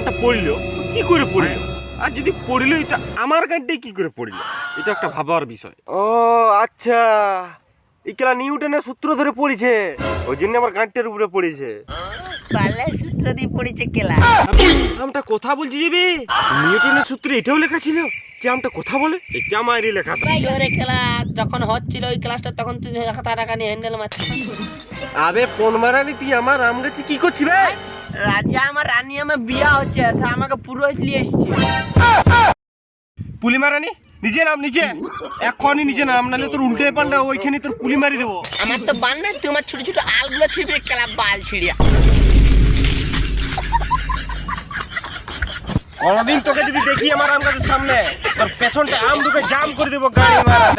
আমটা পড়লো কি করে পড়লো, আর যদি পড়লো এটা আমার গানটাই কি করে পড়লো, এটা একটা ভাবার বিষয়। ও আচ্ছা, এগুলা নিউটনের সূত্র ধরে পড়েছে, ওই জন্য আমার গানটার উপরে পড়েছে। পালে সূত্র দিয়ে পড়েছে কেলা। আমটা কথা বলছি যাবি, নিউটনের সূত্রে এটাও লেখা ছিল যে আমটা কথা বলে, এটা আমারই লেখা। তাই করে খেলা যখন হচ্ছিল ওই ক্লাসটা তখন তুই টাকা নিয়ে হ্যান্ডেল মারছিস। আবে ফোন মারানি, তুই আমার আম গাছে কি করছিস বে? রাজা আমার রানী আমার বিয়া হচ্ছে, তা আমাকে পুরোহিত নিয়ে এসছে। পুলি মারানি নিজে নাম, নিজে এখনই নিজে নাম, নাহলে তোর উল্টে পাল্টা ওইখানে তোর পুলি মারি দেবো। আমার তো বান নাই, তুই আমার ছোট ছোট আলগুলো ছিড়বি খেলা বাল ছিড়িয়া। কোনদিন তোকে যদি দেখি আমার আম গাছের সামনে, তোর পেছনটা আম ঢুকে জাম করে দেবো গাড়ি মারা।